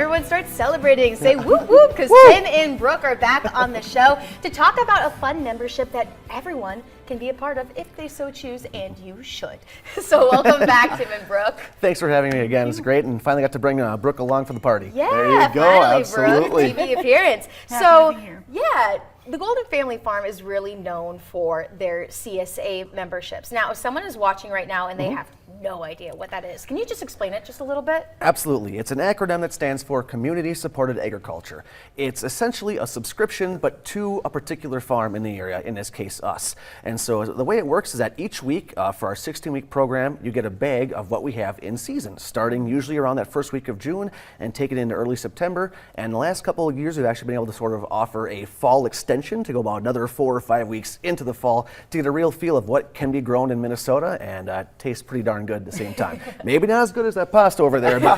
Everyone starts celebrating, say whoop whoop, because Tim and Brooke are back on the show to talk about a fun membership that everyone can be a part of if they so choose, and you should. So welcome back, Tim and Brooke. Thanks for having me again. It's great, and finally got to bring Brooke along for the party. Yeah, there you go. finally, Absolutely. Brooke, TV appearance. So, yeah, the Golden Family Farm is really known for their CSA memberships. Now, if someone is watching right now and they have no idea what that is, can you just explain it just a little bit? Absolutely. It's an acronym that stands for Community Supported Agriculture. It's essentially a subscription, but to a particular farm in the area, in this case, us. And so the way it works is that each week for our 16-week program, you get a bag of what we have in season, starting usually around that first week of June and take it into early September. And the last couple of years, we've actually been able to sort of offer a fall extension to go about another 4 or 5 weeks into the fall to get a real feel of what can be grown in Minnesota and tastes pretty darn good at the same time. Maybe not as good as that pasta over there, but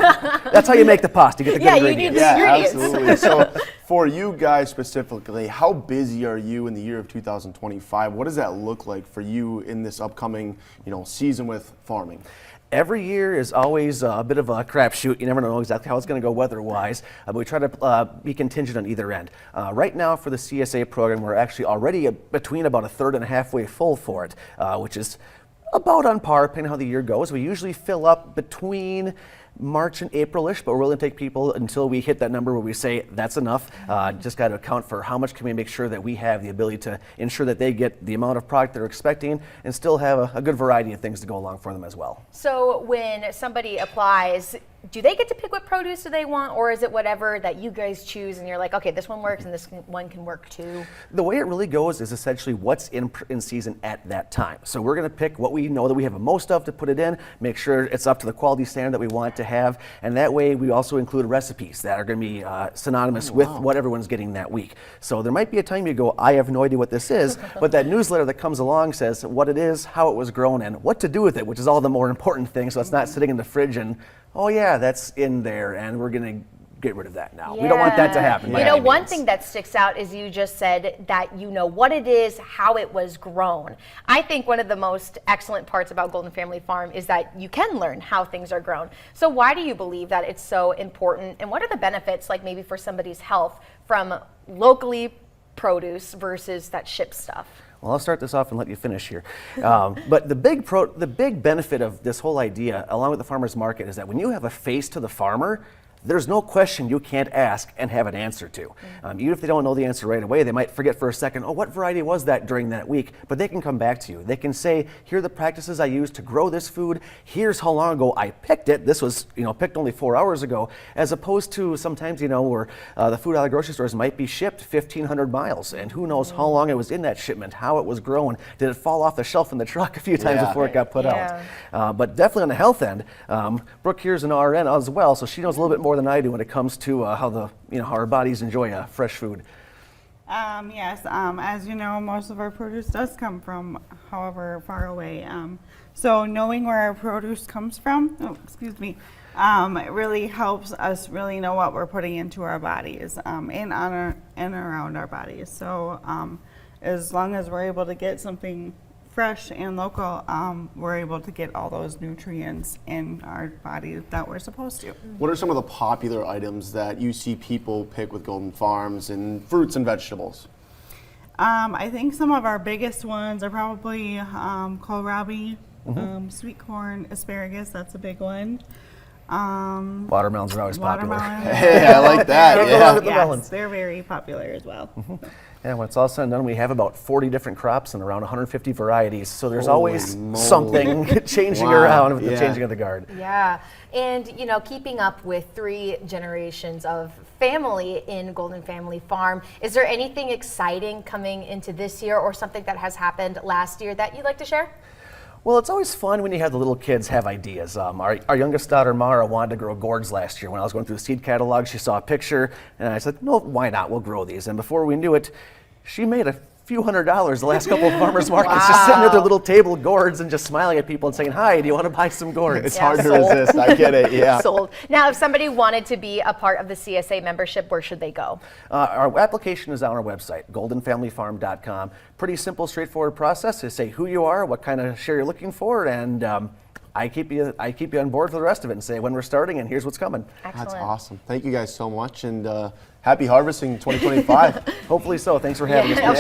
that's how you make the pasta. You get the good ingredients. You need the ingredients. Absolutely. So for you guys specifically, how busy are you in the year of 2025? What does that look like for you in this upcoming, season with farming? Every year is always a bit of a crapshoot. You never know exactly how it's going to go weather-wise, but we try to be contingent on either end. Right now for the CSA program, we're actually already between about a third and halfway full for it, which is about on par, depending on how the year goes. We usually fill up between March and April-ish, but we're willing to take people until we hit that number where we say that's enough. Just got to account for how much can we make sure that we have the ability to ensure that they get the amount of product they're expecting and still have a good variety of things to go along for them as well. So when somebody applies, do they get to pick what produce do they want, or is it whatever that you guys choose and you're like, okay, this one works and this one can work too? The way it really goes is essentially what's in season at that time. So we're going to pick what we know that we have the most of to put it in, make sure it's up to the quality standard that we want it to have, and that way we also include recipes that are going to be synonymous with what everyone's getting that week. So there might be a time you go, I have no idea what this is, but that newsletter that comes along says what it is, how it was grown, and what to do with it, which is all the more important thing, so it's not sitting in the fridge and, oh yeah, that's in there, and we're going to get rid of that now. We don't want that to happen. One thing that sticks out is you just said that you know what it is, how it was grown. I think one of the most excellent parts about Golden Family Farm is that you can learn how things are grown. So why do you believe that it's so important, and what are the benefits, like maybe for somebody's health, from locally produce versus that ship stuff? Well, I'll start this off and let you finish here. But the big benefit of this whole idea, along with the farmer's market, is that when you have a face to the farmer, there's no question you can't ask and have an answer to. Even if they don't know the answer right away, they might forget for a second, oh, what variety was that during that week? But they can come back to you. They can say, here are the practices I used to grow this food. Here's how long ago I picked it. This was picked only 4 hours ago, as opposed to sometimes, where the food out of the grocery stores might be shipped 1,500 miles. And who knows how long it was in that shipment, how it was grown. Did it fall off the shelf in the truck a few times before it got put out? But definitely on the health end, Brooke here's an RN as well, so she knows a little bit more than I do when it comes to how our bodies enjoy fresh food. Yes, as you know, most of our produce does come from however far away. So knowing where our produce comes from, it really helps us really know what we're putting into our bodies and around our bodies. So as long as we're able to get something fresh and local, we're able to get all those nutrients in our body that we're supposed to. What are some of the popular items that you see people pick with Golden Farms and fruits and vegetables? I think some of our biggest ones are probably kohlrabi, sweet corn, asparagus, that's a big one. Watermelons are always popular. Hey, I like that. Yes, they're very popular as well. And when it's all said and done, we have about 40 different crops and around 150 varieties. So there's always something changing around with the changing of the guard. Yeah, and keeping up with 3 generations of family in Golden Family Farm, is there anything exciting coming into this year or something that has happened last year that you'd like to share? Well, it's always fun when you have the little kids have ideas. Our youngest daughter, Mara, wanted to grow gourds last year. When I was going through the seed catalog, she saw a picture, and I said, no, why not? We'll grow these. And before we knew it, she made a few $100s the last couple of farmers markets, just sitting at their little table of gourds and just smiling at people and saying, hi, do you want to buy some gourds? It's hard to resist. I get it. Yeah. Sold. Now, if somebody wanted to be a part of the CSA membership, where should they go? Our application is on our website, goldenfamilyfarm.com. Pretty simple, straightforward process. They say who you are, what kind of share you're looking for, and I keep you on board for the rest of it and say when we're starting and here's what's coming. Excellent. That's awesome. Thank you guys so much, and happy harvesting 2025. Hopefully so. Thanks for having us. Yeah.